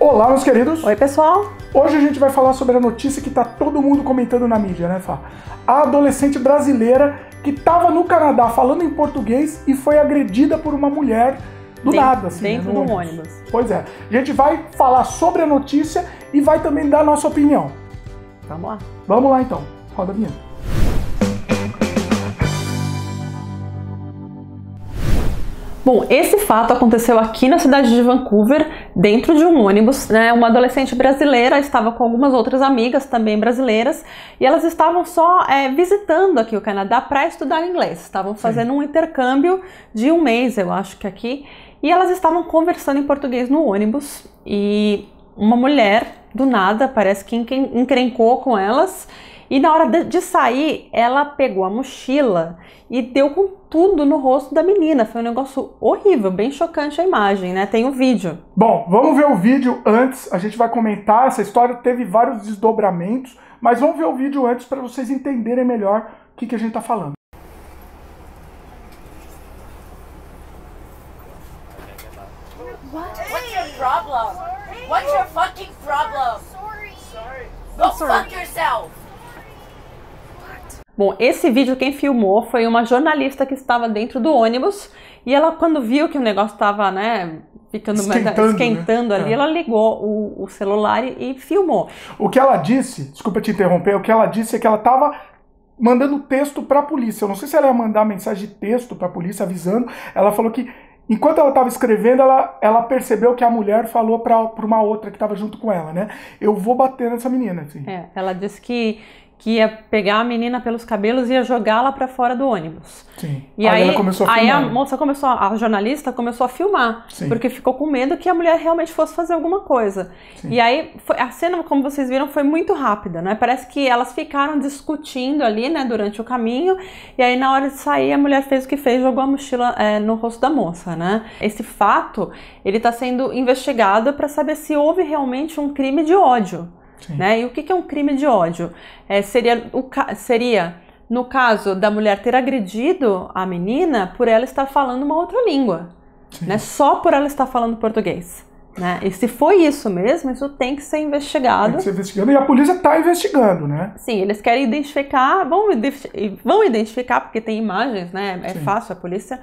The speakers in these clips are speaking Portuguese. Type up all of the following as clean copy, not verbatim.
Olá, meus queridos! Oi, pessoal! Hoje a gente vai falar sobre a notícia que tá todo mundo comentando na mídia, né, Fá? A adolescente brasileira que estava no Canadá falando em português e foi agredida por uma mulher do nada, assim, dentro né, do ônibus. Pois é. A gente vai falar sobre a notícia e vai também dar a nossa opinião. Vamos lá. Vamos lá, então. Roda a vinheta. Bom, esse fato aconteceu aqui na cidade de Vancouver, dentro de um ônibus, né? Uma adolescente brasileira estava com algumas outras amigas também brasileiras e elas estavam só visitando aqui o Canadá para estudar inglês. Estavam fazendo um intercâmbio de um mês, eu acho que aqui, e elas estavam conversando em português no ônibus e uma mulher, do nada, parece que encrencou com elas. E na hora de sair, ela pegou a mochila e deu com tudo no rosto da menina. Foi um negócio horrível, bem chocante a imagem, né? Tem um vídeo. Bom, vamos ver o vídeo antes. A gente vai comentar. Essa história teve vários desdobramentos, mas vamos ver o vídeo antes para vocês entenderem melhor o que a gente tá falando. What's your problem? What's your fucking problem? Go fuck yourself! Bom, esse vídeo quem filmou foi uma jornalista que estava dentro do ônibus e ela, quando viu que o negócio estava, né, ficando esquentando ali, ela ligou o celular e filmou. O que ela disse, desculpa te interromper, o que ela disse é que ela estava mandando texto para a polícia. Eu não sei se ela ia mandar mensagem de texto para a polícia avisando. Ela falou que enquanto ela estava escrevendo, ela percebeu que a mulher falou para uma outra que estava junto com ela, né? Eu vou bater nessa menina, assim. Ela disse que ia pegar a menina pelos cabelos e ia jogá-la para fora do ônibus. Sim. E aí, ela começou a filmar. a jornalista começou a filmar, Sim. Porque ficou com medo que a mulher realmente fosse fazer alguma coisa. Sim. E aí, a cena, como vocês viram, foi muito rápida, né? Parece que elas ficaram discutindo ali, né, durante o caminho, e aí na hora de sair a mulher fez o que fez, jogou a mochila no rosto da moça, né? Esse fato, ele está sendo investigado para saber se houve realmente um crime de ódio. Né? E o que é um crime de ódio? Seria, no caso da mulher ter agredido a menina por ela estar falando uma outra língua, né? Só por ela estar falando português. Né? E se foi isso mesmo, isso tem que ser investigado. Tem que ser investigado e a polícia está investigando, né? Sim, eles querem identificar, vão identificar porque tem imagens, né? É fácil, a polícia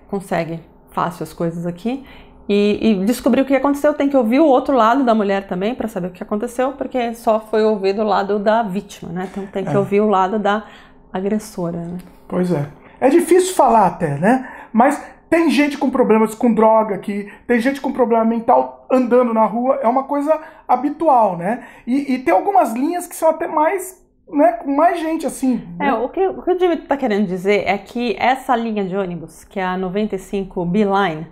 consegue fácil as coisas aqui. E descobrir o que aconteceu, tem que ouvir o outro lado da mulher também para saber o que aconteceu, porque só foi ouvido o lado da vítima, né? Então tem que ouvir o lado da agressora, né? Pois é. É difícil falar até, né? Mas tem gente com problemas com droga aqui, tem gente com problema mental andando na rua, é uma coisa habitual, né? E tem algumas linhas que são até mais, né, com mais gente assim. Né? O que o Jimmy está querendo dizer é que essa linha de ônibus, que é a 95 B-Line,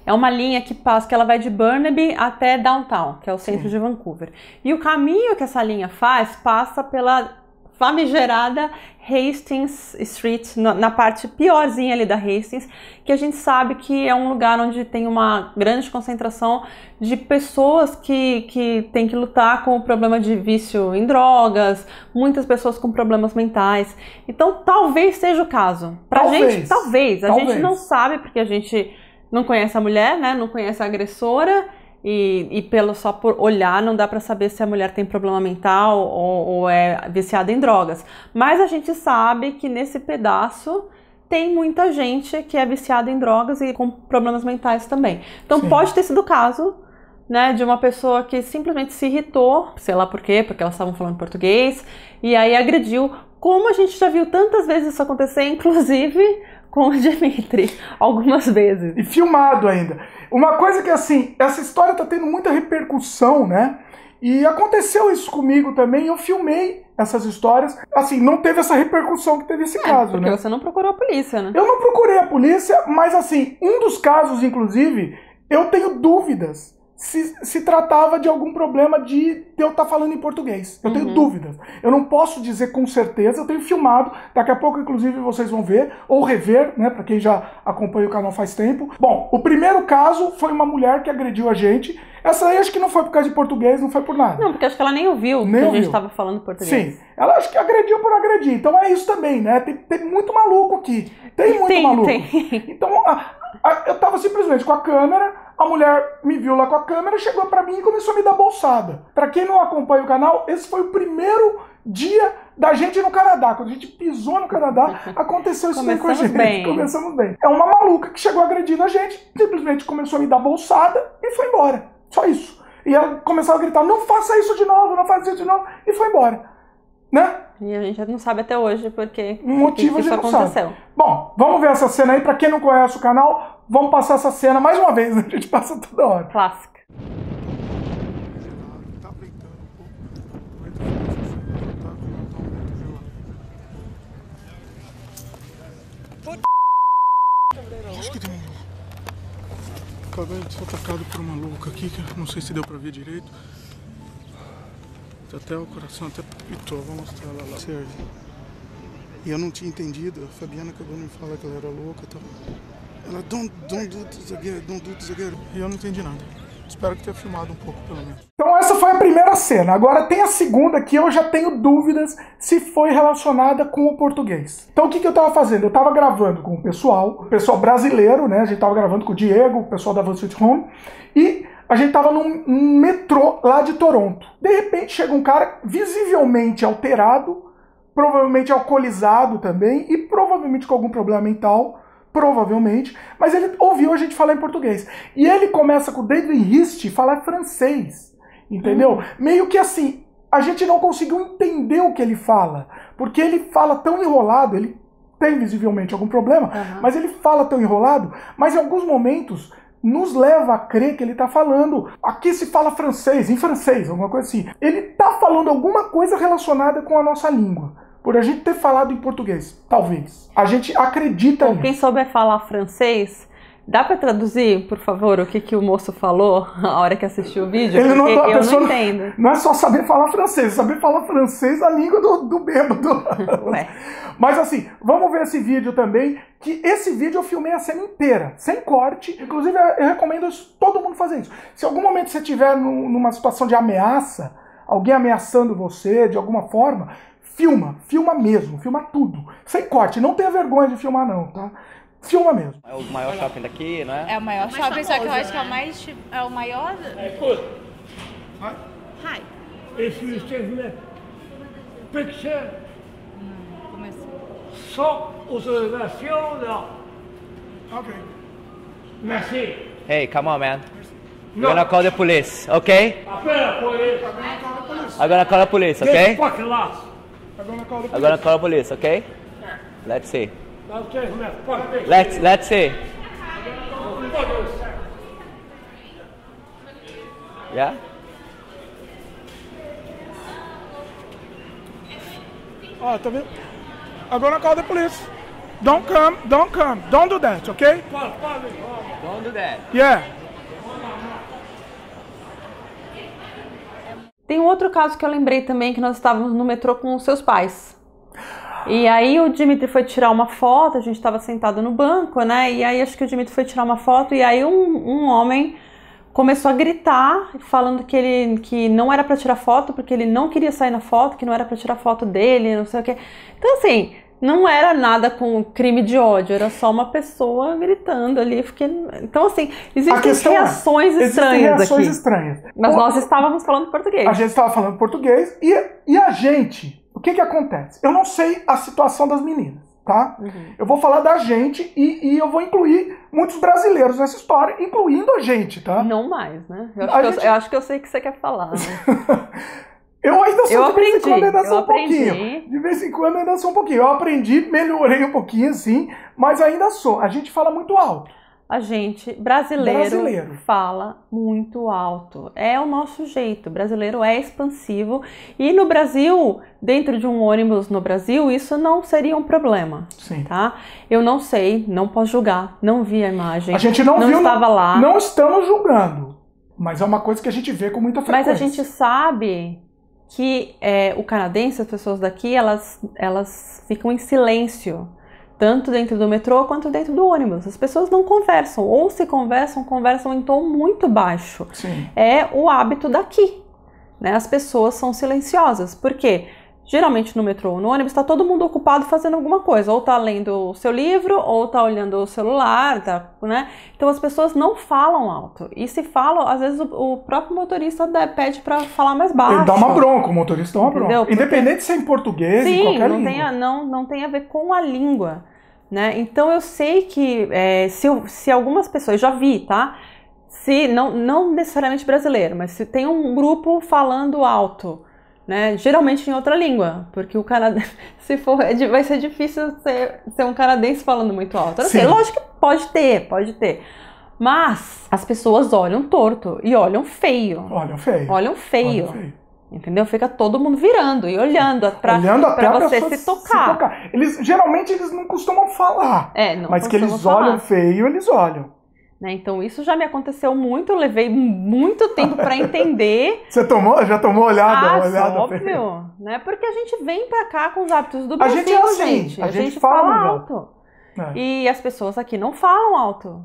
é uma linha que ela vai de Burnaby até Downtown, que é o centro de Vancouver. E o caminho que essa linha faz passa pela famigerada Hastings Street, na parte piorzinha ali da Hastings, que a gente sabe que é um lugar onde tem uma grande concentração de pessoas que têm que lutar com o problema de vício em drogas, muitas pessoas com problemas mentais. Então talvez seja o caso. Pra gente, talvez. A gente não sabe porque a gente não conhece a mulher, né? Não conhece a agressora e só por olhar não dá para saber se a mulher tem problema mental ou é viciada em drogas. Mas a gente sabe que nesse pedaço tem muita gente que é viciada em drogas e com problemas mentais também. Então pode ter sido o caso, né, de uma pessoa que simplesmente se irritou, sei lá por quê, porque elas estavam falando português, e aí agrediu, como a gente já viu tantas vezes isso acontecer, inclusive com o Dimitri, algumas vezes. E filmado ainda. Uma coisa que, assim, essa história tá tendo muita repercussão, né? E aconteceu isso comigo também, eu filmei essas histórias. Assim, não teve essa repercussão que teve esse caso, porque né? Você não procurou a polícia, né? Eu não procurei a polícia, mas, assim, um dos casos, inclusive, eu tenho dúvidas se tratava de algum problema de eu estar falando em português. Eu tenho dúvidas. Eu não posso dizer com certeza, eu tenho filmado, daqui a pouco inclusive vocês vão ver, ou rever, né, pra quem já acompanha o canal faz tempo. Bom, o primeiro caso foi uma mulher que agrediu a gente. Essa aí acho que não foi por causa de português, não foi por nada. Não, porque acho que ela nem ouviu que a gente estava falando português. Sim, ela acho que agrediu por agredir, então é isso também, né, tem muito maluco aqui. Tem muito maluco. Tem. Então, Eu tava simplesmente com a câmera, a mulher me viu lá com a câmera, chegou pra mim e começou a me dar bolsada. Pra quem não acompanha o canal, esse foi o primeiro dia da gente no Canadá. Quando a gente pisou no Canadá, aconteceu isso com a gente. Começamos bem. É uma maluca que chegou agredindo a gente, simplesmente começou a me dar bolsada e foi embora. Só isso. E ela começava a gritar, não faça isso de novo, não faça isso de novo, e foi embora. Né? E a gente não sabe até hoje porque o motivo isso aconteceu. Bom, vamos ver essa cena aí. Pra quem não conhece o canal, vamos passar essa cena mais uma vez, né? A gente passa toda hora. Clássica. Tá brincando um pouco. Acho que tem acabei de ser atacado por uma louca aqui, que não sei se deu pra ver direito. Até o coração até pitou, vou mostrar ela lá. Serve. E eu não tinha entendido, a Fabiana acabou de me falar que ela era louca e tal. Ela, don't do this again. E eu não entendi nada. Espero que tenha filmado um pouco, pelo menos. Então essa foi a primeira cena. Agora tem a segunda, que eu já tenho dúvidas se foi relacionada com o português. Então o que eu tava fazendo? Eu tava gravando com o pessoal brasileiro, né? A gente tava gravando com o Diego, o pessoal da Van Sweet Home. E a gente tava num metrô lá de Toronto. De repente chega um cara visivelmente alterado, provavelmente alcoolizado também, e provavelmente com algum problema mental, provavelmente, mas ele ouviu a gente falar em português. E ele começa com o dedo em riste falar francês, entendeu? Meio que assim, a gente não conseguiu entender o que ele fala, porque ele fala tão enrolado, ele tem visivelmente algum problema, mas ele fala tão enrolado, mas em alguns momentos nos leva a crer que ele tá falando, aqui se fala francês, em francês, alguma coisa assim. Ele tá falando alguma coisa relacionada com a nossa língua, por a gente ter falado em português, talvez. A gente acredita nisso. Quem souber falar francês, dá pra traduzir, por favor, o que o moço falou na hora que assistiu o vídeo? Ele porque não, eu não entendo. Não é só saber falar francês, é saber falar francês a língua do bêbado. Ué. Mas assim, vamos ver esse vídeo também, que esse vídeo eu filmei a cena inteira, sem corte. Inclusive, eu recomendo todo mundo fazer isso. Se em algum momento você estiver numa situação de ameaça, alguém ameaçando você de alguma forma, filma mesmo, filma tudo. Sem corte, não tenha vergonha de filmar não, tá? Filma mesmo. É o maior shopping daqui, não é? É o maior shopping, só que eu acho que é o mais... É o maior... Hi. If you take me picture, Começou. sans autorisation, là. Ok. Merci. Hey, come on, man. We're gonna call the police, okay? Appelle la police. I'm gonna call the police, okay? This fucking lost. I'm gonna call the police, okay? Let's see. Now take me fucking... Let's see. Yeah? Ó, tá vendo? I'm gonna call the police. Don't come. Don't do that, okay? Don't do that. Yeah. Tem um outro caso que eu lembrei também, que nós estávamos no metrô com os seus pais. E aí o Dimitri foi tirar uma foto, a gente estava sentado no banco, né? E aí acho que o Dimitri foi tirar uma foto e aí um homem começou a gritar, falando que não era para tirar foto, porque ele não queria sair na foto, que não era para tirar foto dele, não sei o quê. Então assim, não era nada com crime de ódio, era só uma pessoa gritando ali. Então assim, existem reações estranhas aqui. Mas nós estávamos falando português. A gente estava falando português e a gente... O que acontece? Eu não sei a situação das meninas, tá? Eu vou falar da gente e eu vou incluir muitos brasileiros nessa história, incluindo a gente, tá? Não mais, né? Eu acho que eu sei o que você quer falar, né? Eu ainda sou, de vez em quando ainda sou um pouquinho. De vez em quando ainda sou um pouquinho. Eu aprendi, melhorei um pouquinho, assim, mas ainda sou. A gente fala muito alto. A gente, brasileiro, fala muito alto. É o nosso jeito. O brasileiro é expansivo. E no Brasil, dentro de um ônibus no Brasil, isso não seria um problema. Sim. Tá? Eu não sei, não posso julgar. Não vi a imagem. A gente não viu, estava lá. Não estamos julgando. Mas é uma coisa que a gente vê com muita frequência. Mas a gente sabe que o canadense, as pessoas daqui, elas ficam em silêncio. Tanto dentro do metrô quanto dentro do ônibus. As pessoas não conversam, ou se conversam em tom muito baixo. Sim. É o hábito daqui, né? As pessoas são silenciosas. Por quê? geralmente no metrô ou no ônibus, está todo mundo ocupado fazendo alguma coisa. Ou tá lendo o seu livro, ou tá olhando o celular, tá, né? Então as pessoas não falam alto. E se falam, às vezes o próprio motorista pede para falar mais baixo. Ele dá uma bronca, o motorista dá uma bronca. Entendeu? Independente se é em português, em qualquer língua. Não tem a ver com a língua, né? Então eu sei que se algumas pessoas, já vi, tá? Se não necessariamente brasileiro, mas se tem um grupo falando alto, né, geralmente em outra língua, porque o Canadá, se for, vai ser difícil ser um canadense falando muito alto. Assim, lógico que pode ter, mas as pessoas olham torto e olham feio. Olham feio. Entendeu? Fica todo mundo virando e olhando pra você se tocar. Geralmente eles não costumam falar, mas que eles olham feio, eles olham. Né? Então isso já me aconteceu muito, eu levei muito tempo para entender. Você já tomou olhada? Óbvio, né? Porque a gente vem pra cá com os hábitos do Brasil, a gente é assim, a gente fala alto. E as pessoas aqui não falam alto.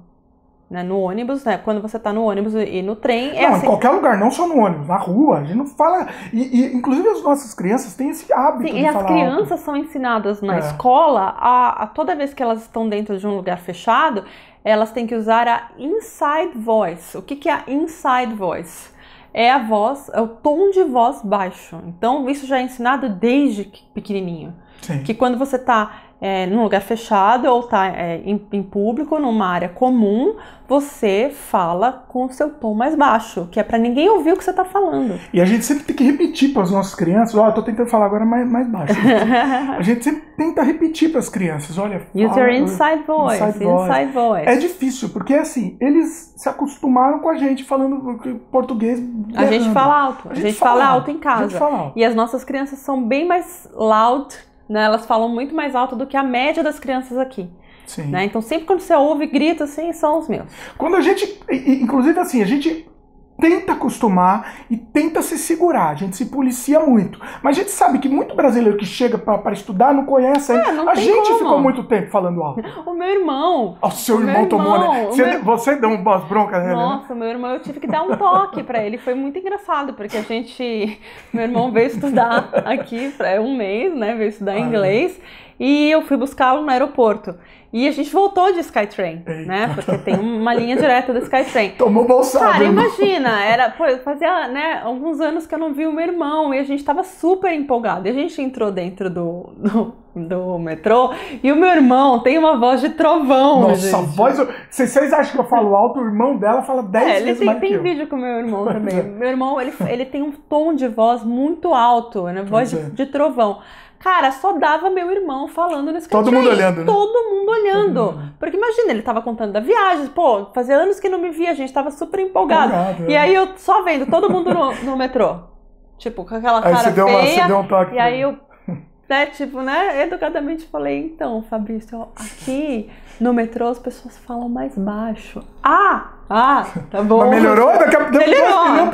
Né? No ônibus, né? Quando você tá no ônibus e no trem, não, assim. em qualquer lugar, não só no ônibus, na rua, a gente não fala. E inclusive as nossas crianças têm esse hábito de falar alto. E as crianças são ensinadas na escola a toda vez que elas estão dentro de um lugar fechado, elas têm que usar a inside voice. O que é a inside voice? É a voz, é o tom de voz baixo. Então isso já é ensinado desde pequenininho. Sim. Que quando você está num lugar fechado ou está em público, numa área comum, você fala com o seu tom mais baixo, que é para ninguém ouvir o que você está falando. E a gente sempre tem que repetir para as nossas crianças, eu tô tentando falar agora mais baixo. A gente sempre tenta repetir para as crianças, olha, use your inside voice, inside voice. É difícil, porque assim, eles se acostumaram com a gente falando português berrando. A gente fala alto, a gente fala alto em casa. E as nossas crianças são bem mais loud, né? Elas falam muito mais alto do que a média das crianças aqui. Sim. Né? Então sempre quando você ouve grita assim, são os meus. Quando a gente, inclusive assim, a gente tenta acostumar e tenta se segurar, a gente se policia muito. Mas a gente sabe que muito brasileiro que chega para estudar não conhece. A gente ficou muito tempo falando alto. O meu irmão. O seu irmão tomou, né? Você deu umas broncas nele, Nossa, meu irmão, eu tive que dar um toque pra ele. Foi muito engraçado, porque meu irmão veio estudar aqui um mês, né? Veio estudar inglês. E eu fui buscá-lo no aeroporto. E a gente voltou de Skytrain, né? Porque tem uma linha direta da Skytrain. Tomou bolsado. Cara, imagina, fazia, né, alguns anos que eu não vi o meu irmão e a gente tava super empolgado. E a gente entrou dentro do metrô e o meu irmão tem uma voz de trovão. Nossa, a voz... Vocês acham que eu falo alto? O irmão dela fala 10 vezes mais que eu. Tem vídeo com o meu irmão também. Meu irmão, ele tem um tom de voz muito alto, né? Voz de trovão. Cara, só dava meu irmão falando nesse Todo mundo olhando, né? Todo mundo olhando. Porque imagina, ele tava contando da viagem. Pô, fazia anos que não me via, a gente tava super empolgado. E aí eu só vendo todo mundo no metrô. Tipo, com aquela cara feia. Você deu um toque. E aí eu, educadamente falei, então, Fabrício, aqui no metrô as pessoas falam mais baixo. Tá bom. Mas melhorou? Daqui a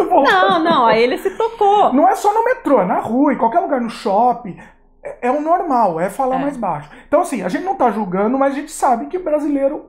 pouco Não, aí ele se tocou. Não é só no metrô, é na rua, em qualquer lugar, no shopping. É o normal, é falar mais baixo. Então, assim, a gente não tá julgando, mas a gente sabe que brasileiro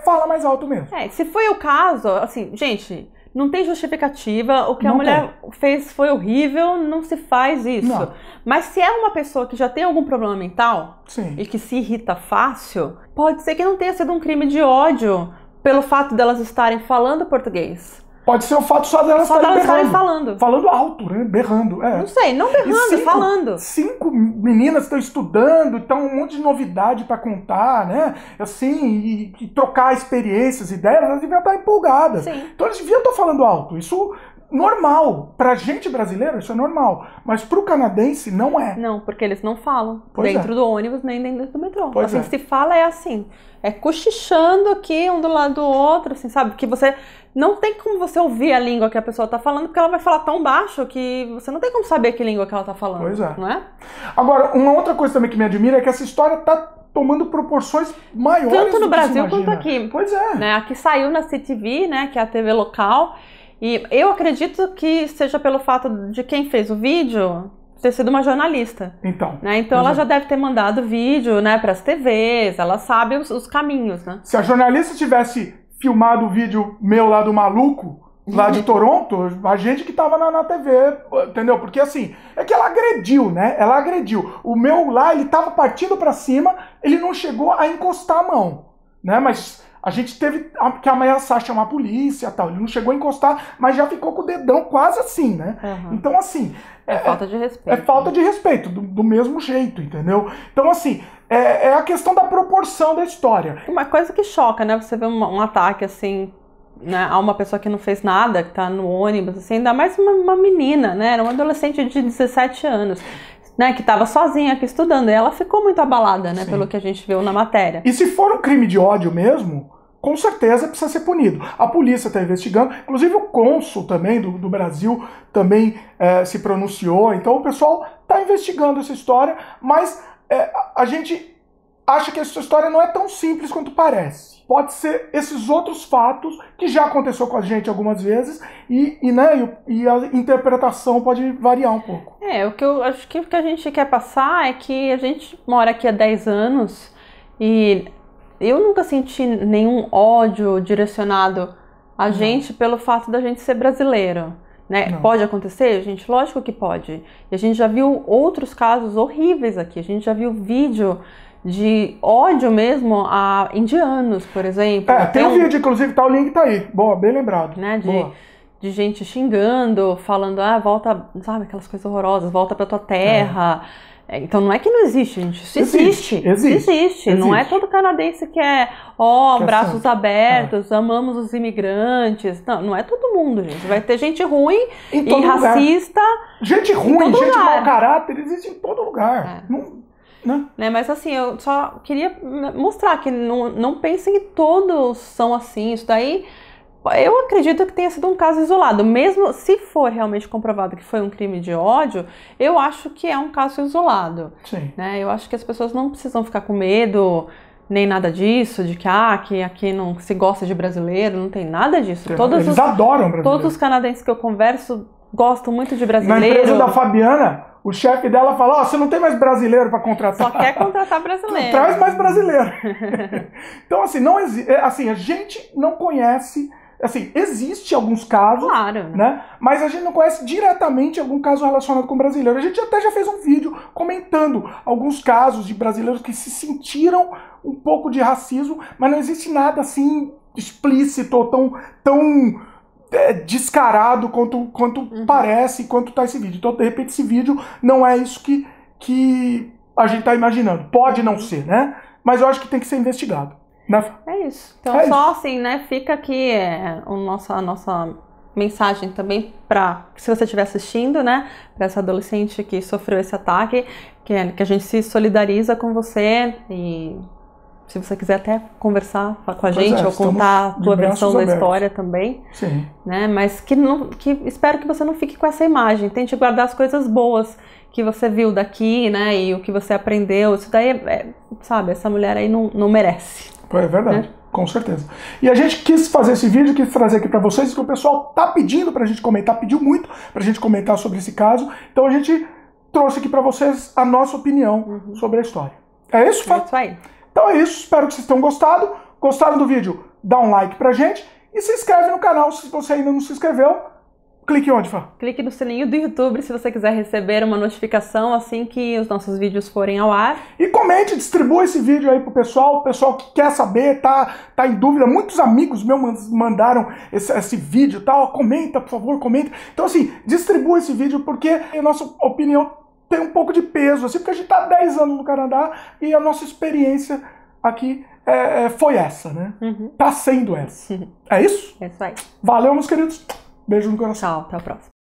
fala mais alto mesmo. Se foi o caso, assim, gente, não tem justificativa. O que a mulher fez foi horrível, não se faz isso. Não. Mas se é uma pessoa que já tem algum problema mental e que se irrita fácil, pode ser que não tenha sido um crime de ódio pelo fato delas estarem falando português. Pode ser o fato só delas estarem falando. Falando alto, né? Berrando. Não sei, não berrando, falando. 5 meninas estão estudando, então um monte de novidade para contar, né? Assim, e trocar experiências, ideias, elas deviam estar empolgadas. Sim. Então eles deviam estar falando alto. Isso normal. Pra gente brasileiro, isso é normal. Mas pro canadense, não é. Não, porque eles não falam dentro do ônibus, nem dentro do metrô. Pois se fala é assim. É cochichando aqui, um do lado do outro, assim, sabe? Que você... Não tem como você ouvir a língua que a pessoa tá falando, porque ela vai falar tão baixo que você não tem como saber que língua que ela tá falando. Pois é. Não é? Agora, uma outra coisa também que me admira é que essa história tá tomando proporções maiores. Tanto no Brasil quanto aqui. Pois é. Né? Aqui saiu na CTV, né, que é a TV local, e eu acredito que seja pelo fato de quem fez o vídeo ter sido uma jornalista. Então. Né? Então ela já deve ter mandado vídeo, né, pras TVs, ela sabe os caminhos, né? Se a jornalista tivesse filmado o vídeo meu lá do maluco, lá de Toronto, a gente que tava na TV, entendeu? Porque assim, é que ela agrediu, né? Ela agrediu. O meu lá, ele tava partindo pra cima, ele não chegou a encostar a mão, né? Mas a gente teve que ameaçar chamar a polícia e tal. Ele não chegou a encostar, mas já ficou com o dedão quase assim, né? Então assim... É falta de respeito. É falta de respeito, do mesmo jeito, entendeu? Então assim, é a questão da proporção da história. Uma coisa que choca, né? Você vê um ataque assim... Né, a uma pessoa que não fez nada, que tá no ônibus, assim, ainda mais uma menina, né, era uma adolescente de 17 anos, né, que tava sozinha aqui estudando, e ela ficou muito abalada, né, pelo que a gente viu na matéria. E se for um crime de ódio mesmo, com certeza precisa ser punido. A polícia está investigando, inclusive o cônsul também do Brasil também se pronunciou, então o pessoal está investigando essa história, mas a gente acha que essa história não é tão simples quanto parece. Pode ser esses outros fatos que já aconteceu com a gente algumas vezes e a interpretação pode variar um pouco. O que eu acho que o que a gente quer passar é que a gente mora aqui há 10 anos e eu nunca senti nenhum ódio direcionado a gente pelo fato da gente ser brasileiro. Né? Pode acontecer, gente? Lógico que pode. E a gente já viu outros casos horríveis aqui. A gente já viu vídeo de ódio mesmo a indianos, por exemplo. Tem um vídeo, inclusive, o link tá aí. Boa, bem lembrado. Né? De gente xingando, falando, volta, sabe, aquelas coisas horrorosas, volta pra tua terra. Então não é que não existe, gente. Isso existe. Não é todo canadense que braços abertos, amamos os imigrantes. Não é todo mundo, gente. Vai ter gente ruim e racista. Gente ruim, gente mau caráter, existe em todo lugar. Né? Mas assim, eu só queria mostrar que não pensem que todos são assim. Isso daí, eu acredito que tenha sido um caso isolado. Mesmo se for realmente comprovado que foi um crime de ódio, eu acho que é um caso isolado. Sim. Né? Eu acho que as pessoas não precisam ficar com medo, nem nada disso, de que aqui não se gosta de brasileiro, não tem nada disso. Eles adoram brasileiro. Todos os canadenses que eu converso gostam muito de brasileiro. Na empresa da Fabiana, o chefe dela fala, você não tem mais brasileiro para contratar. Só quer contratar brasileiro. Traz mais brasileiro. Então, assim, a gente não conhece, assim, existe alguns casos, claro, né? Mas a gente não conhece diretamente algum caso relacionado com brasileiro. A gente até já fez um vídeo comentando alguns casos de brasileiros que se sentiram um pouco de racismo, mas não existe nada, assim, explícito ou tão descarado quanto parece, quanto tá esse vídeo. Então, de repente, esse vídeo não é isso que a gente tá imaginando. Pode não ser, né? Mas eu acho que tem que ser investigado. Né? É isso. Então, assim, né? Fica aqui a nossa mensagem também para, se você estiver assistindo, né? Para essa adolescente que sofreu esse ataque, que a gente se solidariza com você e... Se você quiser até conversar com a gente ou contar a tua versão da história também. Sim. Né? Mas que espero que você não fique com essa imagem. Tente guardar as coisas boas que você viu daqui, né? E o que você aprendeu. Isso daí, sabe, essa mulher aí não merece. É verdade, com certeza. E a gente quis fazer esse vídeo, quis trazer aqui pra vocês, que o pessoal tá pedindo pra gente comentar, pediu muito pra gente comentar sobre esse caso. Então a gente trouxe aqui pra vocês a nossa opinião sobre a história. É isso, Fá? É isso aí. Então é isso, espero que vocês tenham gostado. Gostaram do vídeo? Dá um like pra gente e se inscreve no canal se você ainda não se inscreveu. Clique onde, Fá? Clique no sininho do YouTube se você quiser receber uma notificação assim que os nossos vídeos forem ao ar. E comente, distribua esse vídeo aí pro pessoal, o pessoal que quer saber, tá em dúvida. Muitos amigos meus mandaram esse vídeo, tá? Comenta, por favor, comenta. Então assim, distribua esse vídeo porque a nossa opinião tem um pouco de peso, assim, porque a gente tá há 10 anos no Canadá e a nossa experiência aqui foi essa, né? Tá sendo essa. É isso? É isso aí. Valeu, meus queridos. Beijo no coração. Tchau, até a próxima.